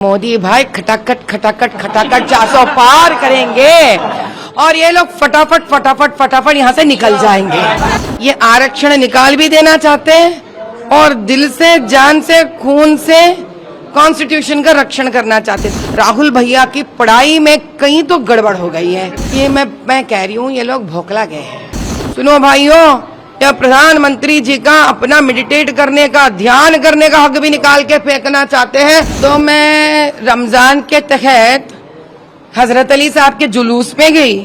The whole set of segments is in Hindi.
मोदी भाई खटाखट खटाखट खटाखट 400 पार करेंगे और ये लोग फटाफट फटाफट फटाफट यहाँ से निकल जाएंगे। ये आरक्षण निकाल भी देना चाहते हैं और दिल से, जान से, खून से कॉन्स्टिट्यूशन का रक्षण करना चाहते हैं। राहुल भैया की पढ़ाई में कहीं तो गड़बड़ हो गई है। ये मैं कह रही हूँ, ये लोग भोकला गए हैं। सुनो भाइयों, या प्रधानमंत्री जी का अपना मेडिटेट करने का, ध्यान करने का हक भी निकाल के फेंकना चाहते हैं। तो मैं रमजान के तहत हजरत अली साहब के जुलूस में गई,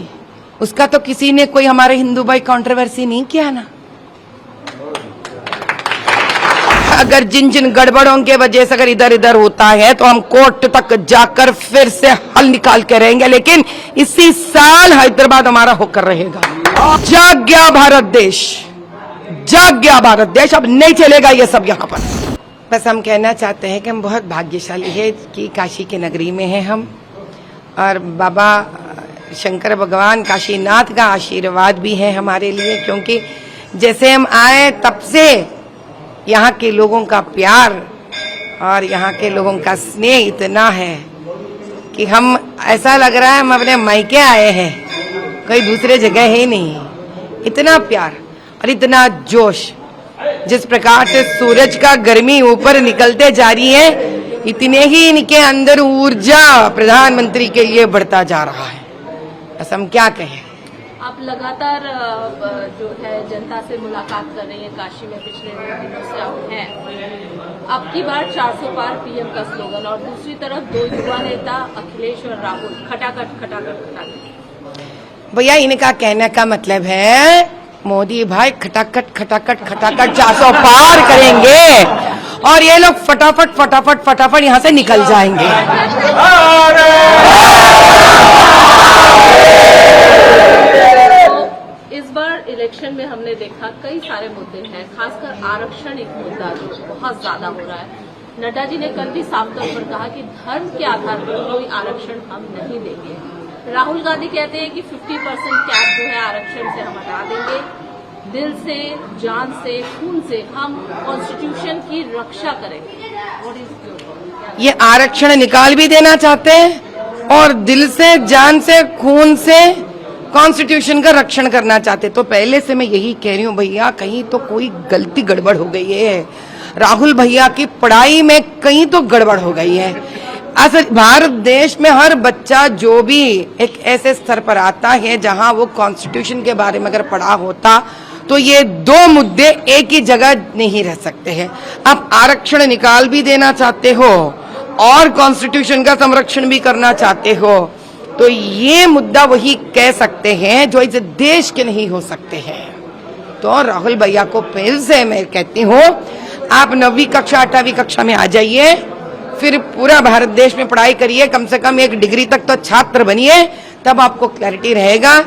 उसका तो किसी ने कोई हमारे हिंदू भाई कंट्रोवर्सी नहीं किया ना। अगर जिन जिन गड़बड़ों के वजह से अगर इधर इधर होता है तो हम कोर्ट तक जाकर फिर से हल निकाल के रहेंगे, लेकिन इसी साल हैदराबाद हमारा होकर रहेगा। जाग गया भारत देश, जाग गया भारत देश, अब नहीं चलेगा ये सब यहाँ पर। बस हम कहना चाहते हैं कि हम बहुत भाग्यशाली है कि काशी के नगरी में हैं हम, और बाबा शंकर भगवान काशीनाथ का आशीर्वाद भी है हमारे लिए, क्योंकि जैसे हम आए तब से यहाँ के लोगों का प्यार और यहाँ के लोगों का स्नेह इतना है कि हम, ऐसा लग रहा है हम अपने मायके आए हैं, कोई दूसरे जगह है नहीं। इतना प्यार और इतना जोश, जिस प्रकार से सूरज का गर्मी ऊपर निकलते जा रही है, इतने ही इनके अंदर ऊर्जा प्रधानमंत्री के लिए बढ़ता जा रहा है। बस हम क्या कहें। आप लगातार जो है जनता से मुलाकात कर रही है, काशी में पिछले दिनों से आप हैं। अब की बार 400 पार पीएम का स्लोगन, और दूसरी तरफ दो युवा नेता अखिलेश और राहुल खटाखट खटाखट खटाखट। भैया इनका कहने का मतलब है मोदी भाई खटाखट खटाखट खटाखट 400 पार करेंगे और ये लोग फटाफट फटाफट फटाफट यहाँ से निकल जाएंगे। इस बार इलेक्शन में हमने देखा कई सारे मुद्दे हैं, खासकर आरक्षण एक मुद्दा जो बहुत ज्यादा हो रहा है। नड्डा जी ने कल भी साफ तौर पर कहा कि धर्म के आधार पर कोई आरक्षण हम नहीं देंगे। राहुल गांधी कहते हैं कि 50% कैप जो है आरक्षण से हम हटा देंगे। दिल से, जान से, खून से हम कॉन्स्टिट्यूशन की रक्षा करेंगे। ये आरक्षण निकाल भी देना चाहते हैं और दिल से, जान से, खून से कॉन्स्टिट्यूशन का रक्षण करना चाहते। तो पहले से मैं यही कह रही हूँ भैया, कहीं तो कोई गलती गड़बड़ हो गई है। राहुल भैया की पढ़ाई में कहीं तो गड़बड़ हो गई है। असल भारत देश में हर बच्चा जो भी एक ऐसे स्तर पर आता है जहां वो कॉन्स्टिट्यूशन के बारे में अगर पढ़ा होता तो ये दो मुद्दे एक ही जगह नहीं रह सकते हैं। आप आरक्षण निकाल भी देना चाहते हो और कॉन्स्टिट्यूशन का संरक्षण भी करना चाहते हो, तो ये मुद्दा वही कह सकते हैं जो इस देश के नहीं हो सकते हैं। तो राहुल भैया को फिर से मैं कहती हूँ, आप 9वीं कक्षा 8वीं कक्षा में आ जाइए, फिर पूरा भारत देश में पढ़ाई करिए, कम से कम 1 डिग्री तक तो छात्र बनिए, तब आपको क्लैरिटी रहेगा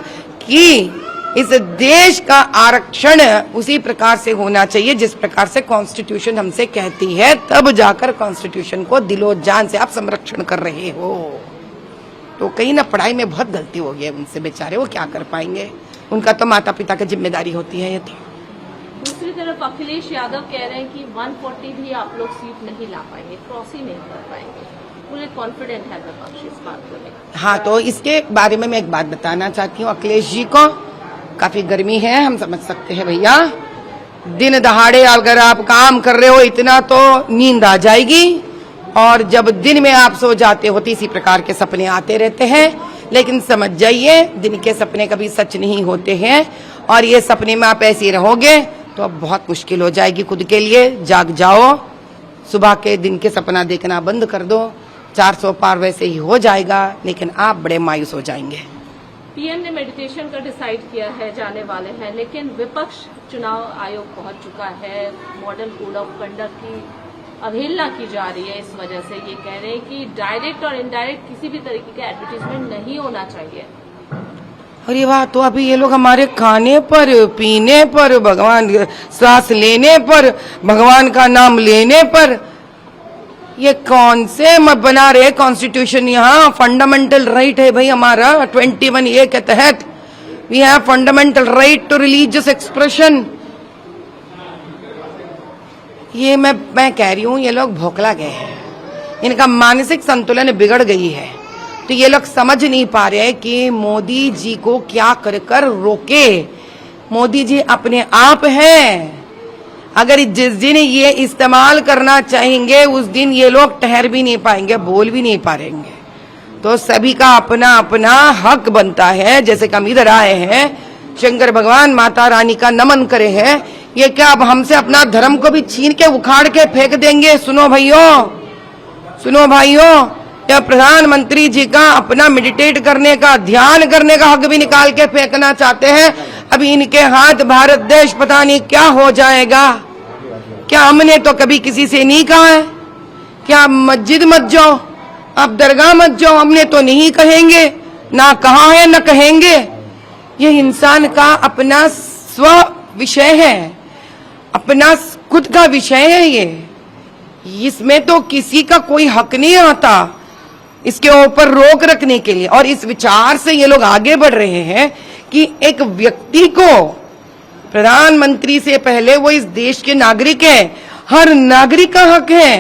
कि इस देश का आरक्षण उसी प्रकार से होना चाहिए जिस प्रकार से कॉन्स्टिट्यूशन हमसे कहती है। तब जाकर कॉन्स्टिट्यूशन को दिलो जान से आप संरक्षण कर रहे हो। तो कहीं ना पढ़ाई में बहुत गलती हो गई है उनसे, बेचारे वो क्या कर पाएंगे, उनका तो माता पिता की जिम्मेदारी होती है ये। तो दूसरी तरफ अखिलेश यादव कह रहे हैं कि 140 भी आप लोग सीट नहीं ला पाएंगे, क्रॉस ही नहीं कर पाएंगे। पूरे कॉन्फिडेंट है विपक्ष इस बात को लेकर। हाँ, तो इसके बारे में मैं एक बात बताना चाहती हूँ। अखिलेश जी को काफी गर्मी है, हम समझ सकते हैं भैया। दिन दहाड़े अगर आप काम कर रहे हो इतना तो नींद आ जाएगी, और जब दिन में आप सो जाते हो तो इसी प्रकार के सपने आते रहते हैं। लेकिन समझ जाइए, दिन के सपने कभी सच नहीं होते हैं, और ये सपने में आप ऐसे रहोगे तो अब बहुत मुश्किल हो जाएगी खुद के लिए। जाग जाओ, सुबह के दिन के सपना देखना बंद कर दो। 400 पार वैसे ही हो जाएगा, लेकिन आप बड़े मायूस हो जाएंगे। पीएम ने मेडिटेशन का डिसाइड किया है, जाने वाले हैं, लेकिन विपक्ष चुनाव आयोग पहुंच चुका है। मॉडल कोड ऑफ कंडक्ट की अवहेलना की जा रही है। इस वजह से ये कह रहे हैं कि डायरेक्ट और इनडायरेक्ट किसी भी तरीके का एडवर्टीजमेंट नहीं होना चाहिए। अरे वाह, तो अभी ये लोग हमारे खाने पर, पीने पर, भगवान सांस लेने पर, भगवान का नाम लेने पर, ये कौन से बना रहे कॉन्स्टिट्यूशन। यहाँ फंडामेंटल राइट है भाई हमारा 21A के तहत, we have fundamental right to religious expression. ये मैं कह रही हूँ, ये लोग भोकला गए हैं। इनका मानसिक संतुलन बिगड़ गई है। तो ये लोग समझ नहीं पा रहे कि मोदी जी को क्या कर कर रोके। मोदी जी अपने आप हैं, अगर जिस दिन ये इस्तेमाल करना चाहेंगे उस दिन ये लोग ठहर भी नहीं पाएंगे, बोल भी नहीं पाएंगे। तो सभी का अपना अपना हक बनता है। जैसे कि हम इधर आए हैं, शंकर भगवान माता रानी का नमन करे हैं, ये क्या अब हमसे अपना धर्म को भी छीन के उखाड़ के फेंक देंगे? सुनो भाइयों, सुनो भाइयों, या प्रधानमंत्री जी का अपना मेडिटेट करने का, ध्यान करने का हक भी निकाल के फेंकना चाहते हैं। अभी इनके हाथ भारत देश पता नहीं क्या हो जाएगा। क्या हमने तो कभी किसी से नहीं कहा है क्या मस्जिद मत जाओ, आप दरगाह मत जाओ? हमने तो नहीं कहेंगे, ना कहा है न कहेंगे। ये इंसान का अपना स्व विषय है, अपना खुद का विषय है ये, इसमें तो किसी का कोई हक नहीं आता इसके ऊपर रोक रखने के लिए। और इस विचार से ये लोग आगे बढ़ रहे हैं कि एक व्यक्ति को, प्रधानमंत्री से पहले वो इस देश के नागरिक है, हर नागरिक का हक है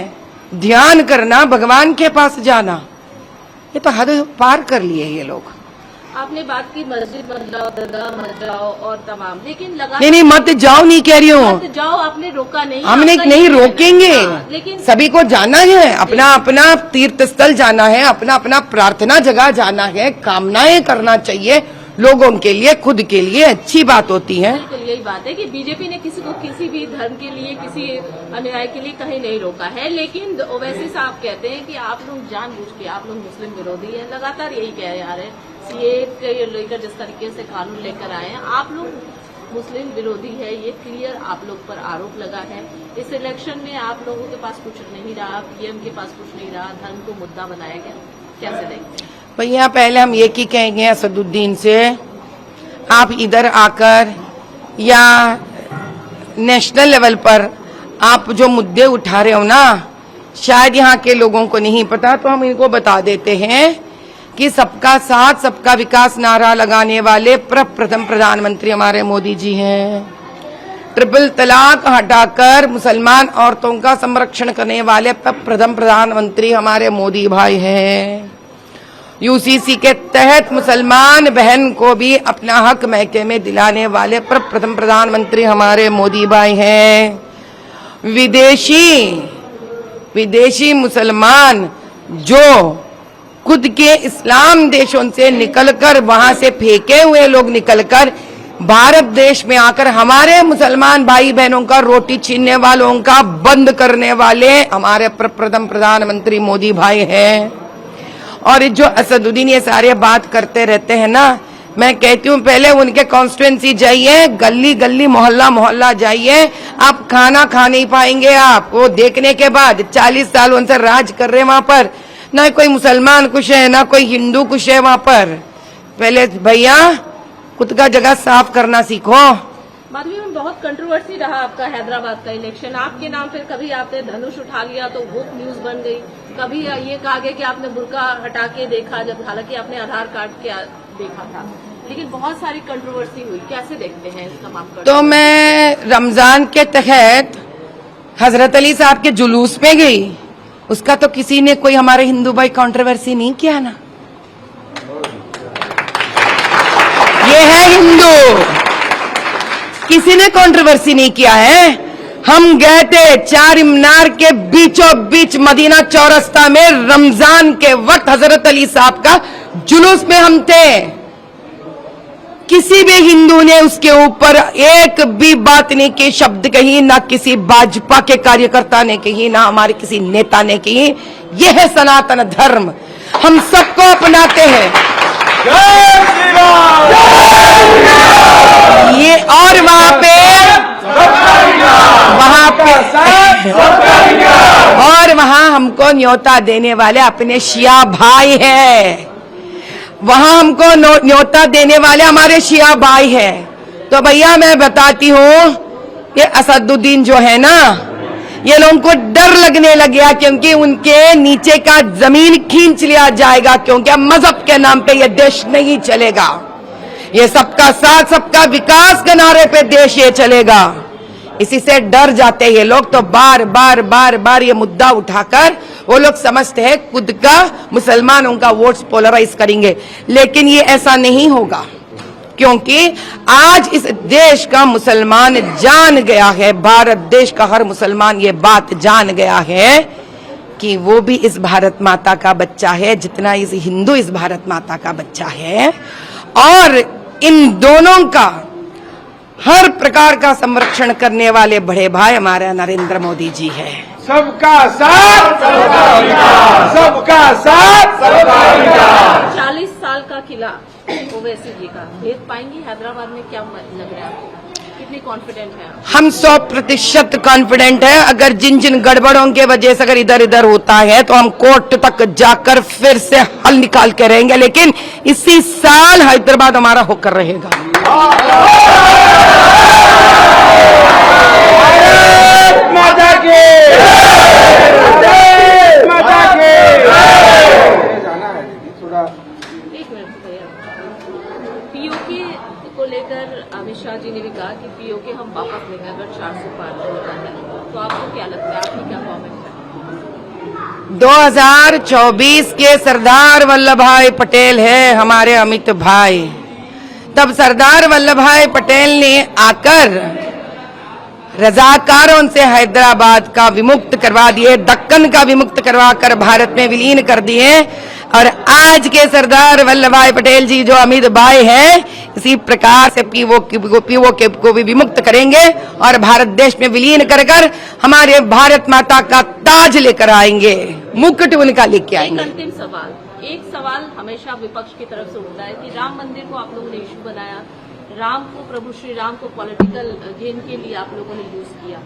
ध्यान करना, भगवान के पास जाना। ये तो हद पार कर लिए ये लोग। आपने बात की मस्जिद मत जाओ, दरगाह मत जाओ और तमाम, लेकिन लगा नहीं मत जाओ नहीं कह रही हूँ, मत जाओ आपने रोका नहीं, हमने नहीं रोकेंगे। लेकिन सभी को जाना है, अपना अपना तीर्थ स्थल जाना है, अपना अपना प्रार्थना जगह जाना है, कामनाएं करना चाहिए लोगों के लिए, खुद के लिए अच्छी बात होती है। बिल्कुल यही बात है कि बीजेपी ने किसी को किसी भी धर्म के लिए, किसी अनुयायी के लिए कहीं नहीं रोका है। लेकिन ओवैसी साहब कहते हैं कि आप लोग जानबूझ के, आप लोग मुस्लिम विरोधी हैं, लगातार यही कह रहे हैं। सीए के लेकर जिस तरीके से कानून लेकर आए हैं, आप लोग मुस्लिम विरोधी है, ये क्लियर आप लोग पर आरोप लगा है। इस इलेक्शन में आप लोगों के पास कुछ नहीं रहा, पीएम के पास कुछ नहीं रहा, धर्म को मुद्दा बनाया गया, कैसे देखते हैं? भैया पहले हम ये की कहेंगे असदुद्दीन से, आप इधर आकर या नेशनल लेवल पर आप जो मुद्दे उठा रहे हो ना, शायद यहाँ के लोगों को नहीं पता, तो हम इनको बता देते हैं कि सबका साथ सबका विकास नारा लगाने वाले प्रथम प्रधानमंत्री हमारे मोदी जी हैं। ट्रिपल तलाक हटाकर मुसलमान औरतों का संरक्षण करने वाले प्रथम प्रधानमंत्री हमारे मोदी भाई हैं। यूसीसी के तहत मुसलमान बहन को भी अपना हक मैके में दिलाने वाले प्रथम प्रधानमंत्री हमारे मोदी भाई हैं। विदेशी मुसलमान जो खुद के इस्लाम देशों से निकलकर, वहां से फेंके हुए लोग निकलकर भारत देश में आकर हमारे मुसलमान भाई बहनों का रोटी छीनने वालों का बंद करने वाले हमारे प्रथम प्रधानमंत्री मोदी भाई हैं। और जो असदुद्दीन ये सारे बात करते रहते हैं ना, मैं कहती हूँ पहले उनके कॉन्स्टिट्यूएंसी जाइए, गली गली मोहल्ला मोहल्ला जाइए, आप खाना खा नहीं पाएंगे। आप वो देखने के बाद 40 साल उनसे राज कर रहे हैं वहां पर, ना कोई मुसलमान खुश है ना कोई हिंदू खुश है वहां पर। पहले भैया खुद का जगह साफ करना सीखो। माधवी में बहुत कंट्रोवर्सी रहा आपका हैदराबाद का इलेक्शन, आपके नाम पे कभी आपने धनुष उठा लिया तो वो न्यूज बन गई, कभी ये कहा गया कि आपने बुर्का हटा के देखा, जब हालांकि आपने आधार कार्ड के देखा था, लेकिन बहुत सारी कंट्रोवर्सी हुई, कैसे देखते हैं इस तमाम? तो मैं रमजान के तहत हजरत अली साहब के जुलूस में गई, उसका तो किसी ने कोई हमारे हिंदू भाई कंट्रोवर्सी नहीं किया ना। ये है हिंदू, किसी ने कंट्रोवर्सी नहीं किया है। हम गए थे चार मीनार के बीचों बीच मदीना चौरस्ता में, रमजान के वक्त हजरत अली साहब का जुलूस में हम थे। किसी भी हिंदू ने उसके ऊपर एक भी बात नहीं की, शब्द कही, ना किसी भाजपा के कार्यकर्ता ने कही, ना हमारे किसी नेता ने कही। यह है सनातन धर्म, हम सबको अपनाते हैं। ये और वहां पे और वहां हमको न्योता देने वाले अपने शिया भाई हैं, वहां हमको न्योता देने वाले हमारे शिया भाई हैं। तो भैया मैं बताती हूँ, ये असदुद्दीन जो है ना, ये लोगों को डर लगने लग गया क्योंकि उनके नीचे का जमीन खींच लिया जाएगा, क्योंकि अब मजहब के नाम पे ये देश नहीं चलेगा। ये सबका साथ सबका विकास के नारे पे देश ये चलेगा। इसी से डर जाते हैं ये लोग, तो बार बार बार बार ये मुद्दा उठाकर वो लोग समझते हैं खुद का मुसलमानों का वोट्स पोलराइज करेंगे, लेकिन ये ऐसा नहीं होगा, क्योंकि आज इस देश का मुसलमान जान गया है, भारत देश का हर मुसलमान ये बात जान गया है कि वो भी इस भारत माता का बच्चा है जितना इस हिंदू इस भारत माता का बच्चा है, और इन दोनों का हर प्रकार का संरक्षण करने वाले बड़े भाई हमारे नरेंद्र मोदी जी है। सबका साथ सबका विकास, सबका साथ सबका विकास। 40 साल का किला ओवैसी जी का भेद पाएंगी हैदराबाद में, क्या लग रहा है आपको? कितनी कॉन्फिडेंट है आप? हम 100% कॉन्फिडेंट है। अगर जिन जिन गड़बड़ों के वजह से अगर इधर उधर होता है तो हम कोर्ट तक जाकर फिर से हल निकाल के रहेंगे, लेकिन इसी साल हैदराबाद हमारा होकर रहेगा। माता के माता के जाना है थोड़ा। एक मिनट भैया, पीओके को लेकर अमित शाह जी ने भी कहा कि पीओके हम वापस लेंगे अगर 400 पार होता है, तो आपको क्या लगता है, आपकी क्या कमेंट है? 2024 के सरदार वल्लभ भाई पटेल है हमारे अमित भाई। तब सरदार वल्लभ भाई पटेल ने आकर रजाकारों से हैदराबाद का विमुक्त करवा दिए, दक्कन का विमुक्त करवा कर भारत में विलीन कर दिए, और आज के सरदार वल्लभ भाई पटेल जी जो अमित भाई हैं, इसी प्रकार से पीओके को भी विमुक्त करेंगे और भारत देश में विलीन कर कर हमारे भारत माता का ताज लेकर आएंगे, मुकुट उनका लेके आएंगे। अंतिम सवाल, एक सवाल हमेशा विपक्ष की तरफ से उठता है कि राम मंदिर को आप लोगों ने इशू बनाया, राम को, प्रभु श्री राम को पॉलिटिकल गेन के लिए आप लोगों ने यूज किया।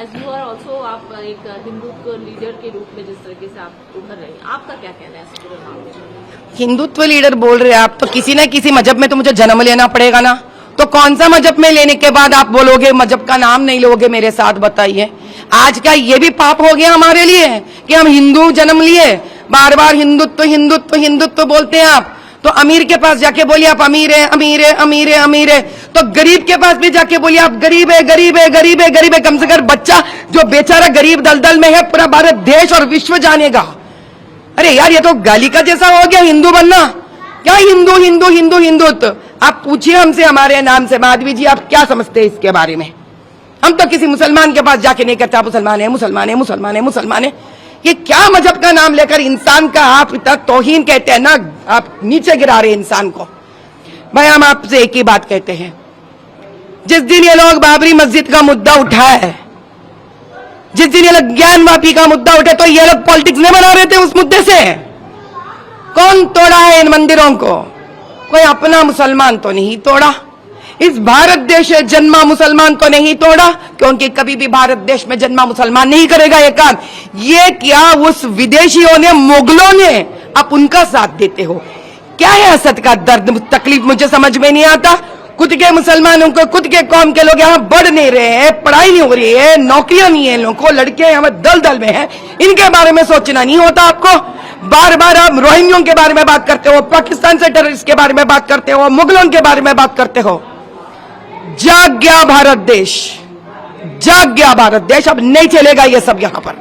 एज यू आर ऑल्सो, आप एक हिंदुत्व लीडर के रूप में जिस तरीके से आप उभर रहे हैं, आपका क्या कहना है इस पूरे मामले में? हिंदुत्व लीडर बोल रहे हैं आप, तो किसी न किसी मजहब में तो मुझे जन्म लेना पड़ेगा ना, तो कौन सा मजहब में लेने के बाद आप बोलोगे मजहब का नाम नहीं लोगे मेरे साथ, बताइए। आज का ये भी पाप हो गया हमारे लिए कि हम हिंदू जन्म लिए, बार बार हिंदुत्व हिंदुत्व हिंदुत्व बोलते हैं आप। तो अमीर के पास जाके बोलिए आप अमीर है, अमीर है, अमीर है, अमीर है, तो गरीब के पास भी जाके बोलिए आप गरीब है, गरीब है, गरीब है, गरीब है। कम से कम बच्चा जो बेचारा गरीब दलदल में है पूरा भारत देश और विश्व जानेगा। अरे यार, ये तो गाली का जैसा हो गया हिंदू बनना। क्या हिंदू हिंदू हिंदू हिंदुत्व? आप पूछिए हमसे हमारे नाम से, माधवी जी आप क्या समझते हैं इसके बारे में? हम तो किसी मुसलमान के पास जाके नहीं कहते आप मुसलमान है, मुसलमान है, मुसलमान है, मुसलमान है। ये क्या मजहब का नाम लेकर इंसान का आप इतना तौहीन कहते हैं ना, आप नीचे गिरा रहे इंसान को। भाई हम आपसे एक ही बात कहते हैं, जिस दिन ये लोग बाबरी मस्जिद का मुद्दा उठाए, जिस दिन ये लोग ज्ञान वापी का मुद्दा उठे, तो ये लोग पॉलिटिक्स नहीं बना रहे थे उस मुद्दे से। कौन तोड़ा है इन मंदिरों को? कोई अपना मुसलमान तो नहीं तोड़ा। इस भारत देश में जन्मा मुसलमान तो नहीं तोड़ा, क्योंकि कभी भी भारत देश में जन्मा मुसलमान नहीं करेगा ये काम। ये क्या उस विदेशियों ने, मुगलों ने, आप उनका साथ देते हो? क्या है असद का दर्द, तकलीफ मुझे समझ में नहीं आता। खुद के मुसलमानों को, खुद के कौम के लोग यहाँ बढ़ नहीं रहे हैं, पढ़ाई नहीं हो रही है, नौकरियां नहीं है, लोगों को लड़के यहाँ दल में हैं, इनके बारे में सोचना नहीं होता आपको? बार बार आप रोहिंग्यों के बारे में बात करते हो, पाकिस्तान से टेररिस्ट के बारे में बात करते हो, मुगलों के बारे में बात करते हो। जाग गया भारत देश, जाग गया भारत देश, अब नहीं चलेगा ये सब यहां पर।